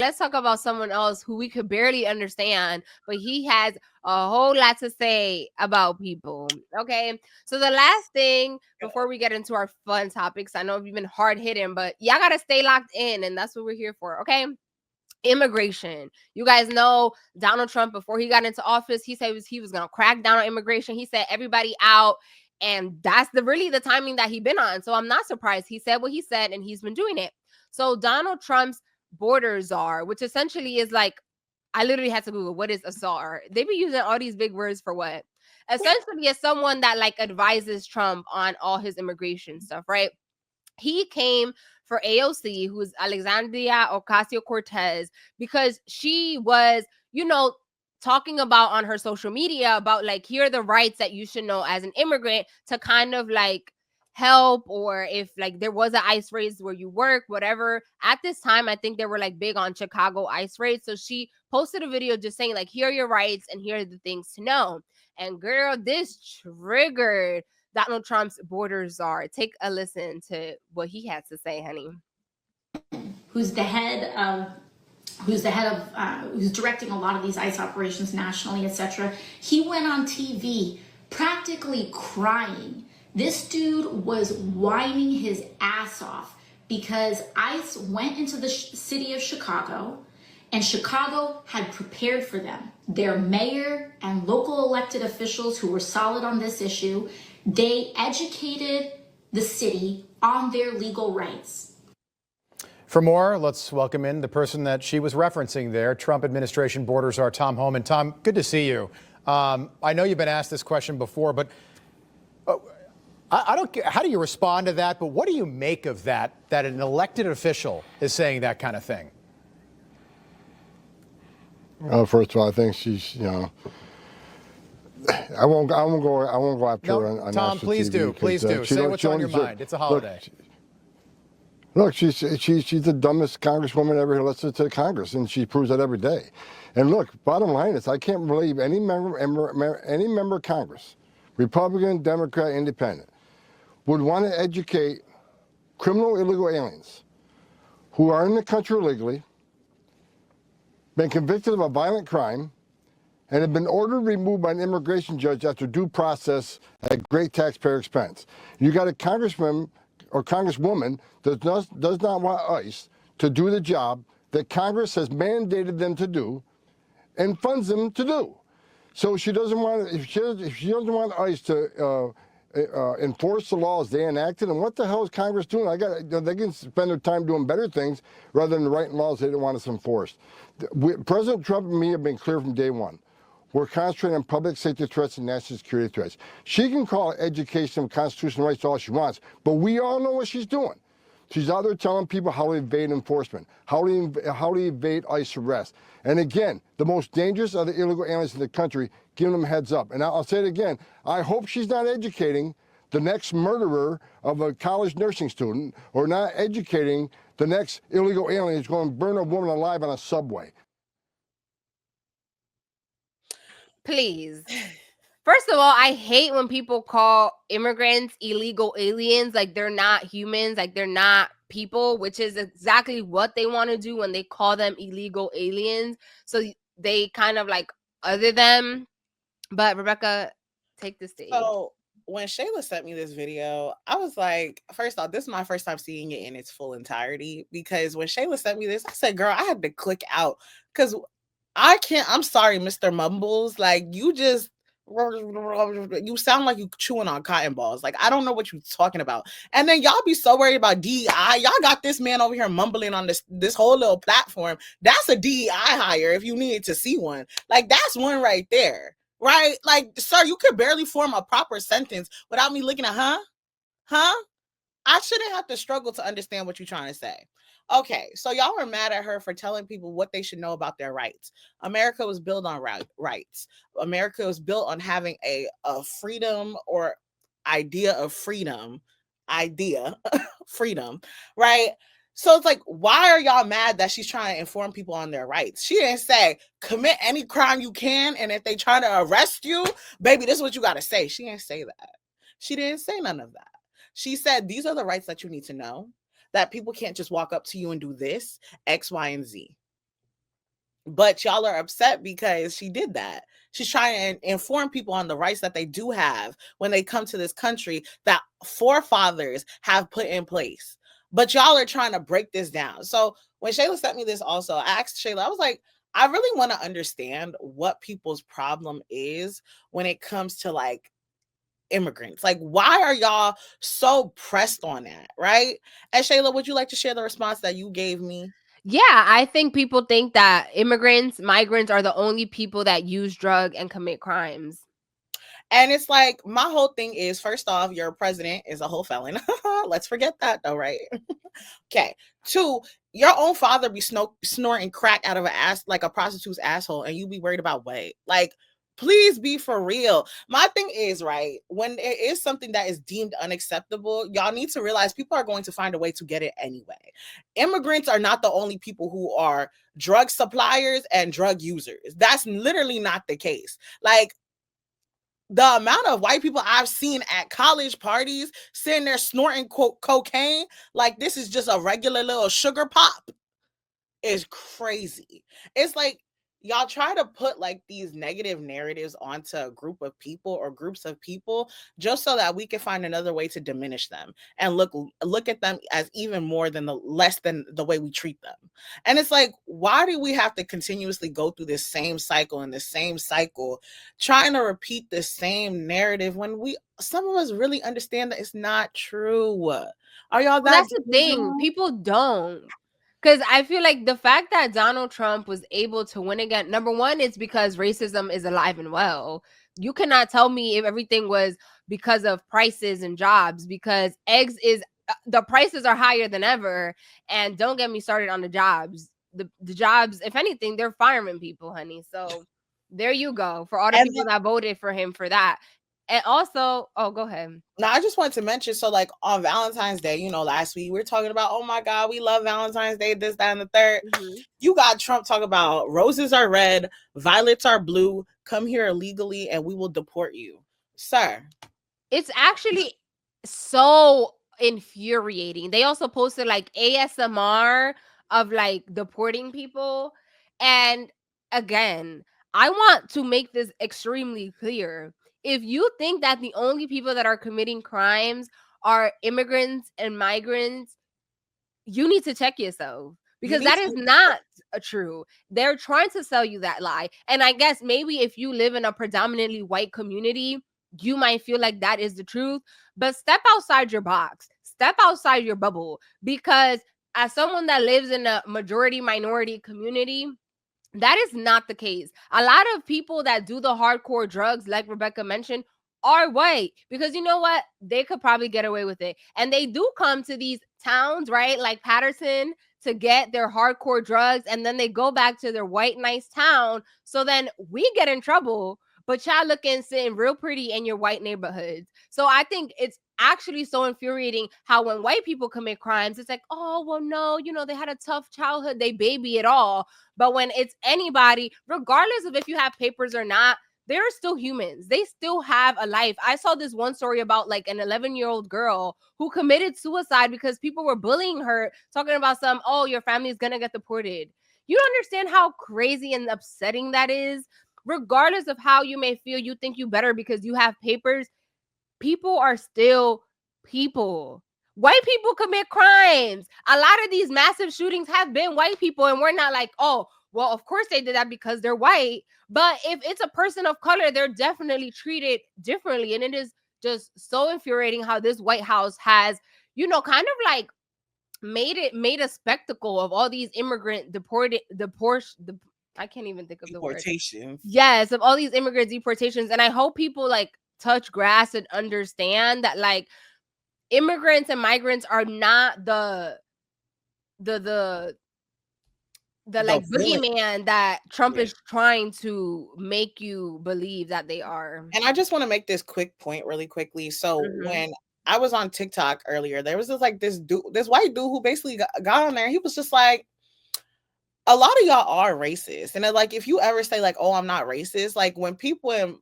let's talk about someone else who we could barely understand, but he has a whole lot to say about people. Okay. So the last thing before we get into our fun topics, I know we've been hard hitting, but y'all gotta stay locked in, and that's what we're here for. Okay. Immigration. You guys know Donald Trump, before he got into office, he said he was going to crack down on immigration. He said everybody out, and that's really the timing that he been on. So I'm not surprised. He said what he said, and he's been doing it. So Donald Trump's border czar, which essentially is like, I literally had to Google what is a czar. They be using all these big words for what? Essentially, is someone that like advises Trump on all his immigration stuff, right? He came for AOC, who's Alexandria Ocasio-Cortez, because she was, talking about on her social media about like, here are the rights that you should know as an immigrant to kind of like help, or if like there was an ICE raid where you work, whatever. At this time, I think they were like big on Chicago ICE raids. So she posted a video just saying like, here are your rights and here are the things to know. And girl, this triggered Donald Trump's border czar. Take a listen to what he had to say, honey. Who's directing a lot of these ICE operations nationally, etc. He went on TV practically crying. This dude was whining his ass off because ICE went into the city of Chicago, and Chicago had prepared for them. Their mayor and local elected officials who were solid on this issue, they educated the city on their legal rights. For more, let's welcome in the person that she was referencing there, Trump administration border czar Tom Homan. Tom, good to see you. I know you've been asked this question before, but I don't care. How do you respond to that? But what do you make of that an elected official is saying that kind of thing? First of all, I think she's, I won't go after her on Tom, national please TV do. Please do. Say what's on your mind. It's a holiday. Look, she's the dumbest congresswoman ever who listens to Congress, and she proves that every day. And look, bottom line is, I can't believe any member of Congress, Republican, Democrat, Independent, would want to educate criminal illegal aliens who are in the country illegally, been convicted of a violent crime, and have been ordered removed by an immigration judge after due process at great taxpayer expense. You got a congressman or congresswoman that does not want ICE to do the job that Congress has mandated them to do and funds them to do. So she doesn't want, if she doesn't want ICE to enforce the laws they enacted, and what the hell is Congress doing? They can spend their time doing better things rather than writing laws they don't want us enforced. President Trump and me have been clear from day one. We're concentrating on public safety threats and national security threats. She can call education and constitutional rights all she wants, but we all know what she's doing. She's out there telling people how to evade enforcement, how to evade ICE arrest. And again, the most dangerous are the illegal aliens in the country, giving them heads up. And I'll say it again, I hope she's not educating the next murderer of a college nursing student, or not educating the next illegal alien who's going to burn a woman alive on a subway. Please. First of all, I hate when people call immigrants illegal aliens, like they're not humans, like they're not people, which is exactly what they want to do when they call them illegal aliens. So they kind of like other them. But Rebecca, take the stage. So when Sheyla sent me this video, I was like, first off, this is my first time seeing it in its full entirety, because when Sheyla sent me this, I said, girl, I had to click out because I'm sorry, Mr. Mumbles. Like, you sound like you chewing on cotton balls. Like, I don't know what you're talking about. And then y'all be so worried about DEI. Y'all got this man over here mumbling on this whole little platform. That's a DEI hire if you needed to see one. Like, that's one right there. Right? Like, sir, you could barely form a proper sentence without me looking at, huh? I shouldn't have to struggle to understand what you're trying to say. Okay, so y'all were mad at her for telling people what they should know about their rights. America was built on rights. America was built on having a freedom or idea of freedom, freedom, right? So it's like, why are y'all mad that she's trying to inform people on their rights? She didn't say, commit any crime you can, and if they try to arrest you, baby, this is what you got to say. She didn't say that. She didn't say none of that. She said, these are the rights that you need to know, that people can't just walk up to you and do this, X, Y, and Z. But y'all are upset because she did that. She's trying to inform people on the rights that they do have when they come to this country that forefathers have put in place. But y'all are trying to break this down. So when Sheyla sent me this also, I asked Sheyla, I was like, I really want to understand what people's problem is when it comes to like immigrants. Like, why are y'all so pressed on that, right? And Sheyla, would you like to share the response that you gave me? Yeah, I think people think that immigrants, migrants are the only people that use drug and commit crimes. And it's like, my whole thing is, first off, your president is a whole felon. Let's forget that though, right? Okay. 2, your own father be snorting crack out of an ass, like a prostitute's asshole, and you be worried about what? Like, please be for real. My thing is, right, when it is something that is deemed unacceptable, y'all need to realize people are going to find a way to get it anyway. Immigrants are not the only people who are drug suppliers and drug users. That's literally not the case. Like, the amount of white people I've seen at college parties sitting there snorting cocaine like this is just a regular little sugar pop is crazy. It's like y'all try to put like these negative narratives onto a group of people or groups of people just so that we can find another way to diminish them and look at them as even more than less than the way we treat them. And it's like, why do we have to continuously go through this same cycle and the same cycle trying to repeat the same narrative when some of us really understand that it's not true? Are y'all that That's the thing. People don't. Because I feel like the fact that Donald Trump was able to win again, number one, it's because racism is alive and well. You cannot tell me if everything was because of prices and jobs, because eggs is the prices are higher than ever. And don't get me started on the jobs. The jobs, if anything, they're firing people, honey. So there you go for all the people that voted for him for that. And also, oh, go ahead. Now, I just wanted to mention, so like on Valentine's Day, last week we were talking about, oh my God, we love Valentine's Day, this, that, and the third. Mm-hmm. You got Trump talking about roses are red, violets are blue, come here illegally and we will deport you. Sir. It's actually so infuriating. They also posted like ASMR of like deporting people. And again, I want to make this extremely clear. If you think that the only people that are committing crimes are immigrants and migrants, you need to check yourself, because that is not true. They're trying to sell you that lie. And I guess maybe if you live in a predominantly white community, you might feel like that is the truth, but step outside your box, step outside your bubble, because as someone that lives in a majority minority community, that is not the case. A lot of people that do the hardcore drugs, like Rebecca mentioned, are white, because you know what? They could probably get away with it. And they do come to these towns, right? Like Patterson, to get their hardcore drugs, and then they go back to their white nice town. So then we get in trouble, but y'all looking sitting real pretty in your white neighborhoods. So I think it's actually so infuriating how when white people commit crimes, it's like, oh, well, no, they had a tough childhood, they baby it all. But when it's anybody, regardless of if you have papers or not, they're still humans. They still have a life. I saw this one story about like an 11-year-old girl who committed suicide because people were bullying her, talking about oh, your family is going to get deported. You don't understand how crazy and upsetting that is. Regardless of how you may feel, you think you better because you have papers. People are still people. White people commit crimes. A lot of these massive shootings have been white people, and we're not like, oh, well, of course they did that because they're white. But if it's a person of color, they're definitely treated differently. And it is just so infuriating how this White House has, kind of like made a spectacle of all these immigrant I can't even think of the word. Deportations. Yes, of all these immigrant deportations. And I hope people like touch grass and understand that like immigrants and migrants are not the like boogeyman that Trump is trying to make you believe that they are. And I just want to make this quick point really quickly. So when I was on TikTok earlier, there was this white dude who basically got on there. He was just like, a lot of y'all are racist. And then, like, if you ever say like, oh, I'm not racist, like when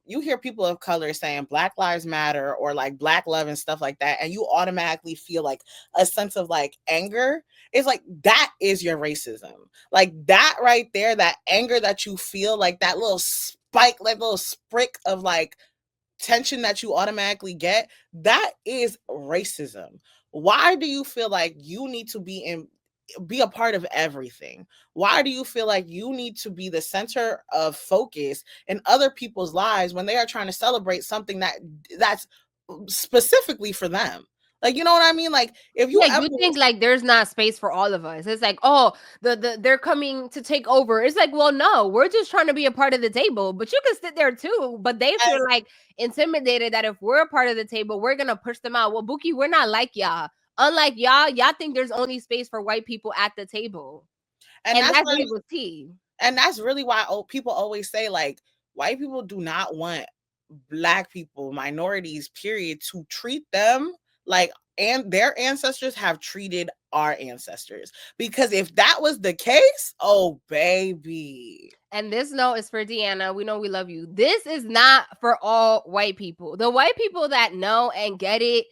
you hear people of color saying Black Lives Matter or like Black love and stuff like that, and you automatically feel like a sense of like anger, it's like that is your racism. Like that right there, that anger that you feel, like that little spike, like little sprick of like tension that you automatically get, that is racism. Why do you feel like you need to be a part of everything? Why do you feel like you need to be the center of focus in other people's lives when they are trying to celebrate something that's specifically for them? Like, you know what I mean? Like, if you you think like there's not space for all of us. It's like, oh, they're coming to take over. It's like, well, no, we're just trying to be a part of the table, but you can sit there too. But they feel like intimidated that if we're a part of the table, we're gonna push them out. Well, Buki, we're not like y'all. Unlike y'all think there's only space for white people at the table, and that's really what's key. And that's really why people always say like white people do not want Black people, minorities, period, to treat them like and their ancestors have treated our ancestors. Because if that was the case, oh baby. And this note is for Deanna. We know we love you. This is not for all white people. The white people that know and get it.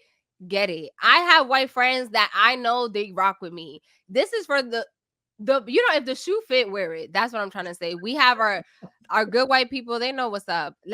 I have white friends that I know they rock with me. This is for the if the shoe fit, wear it. That's what I'm trying to say. We have our good white people. They know what's up. Let's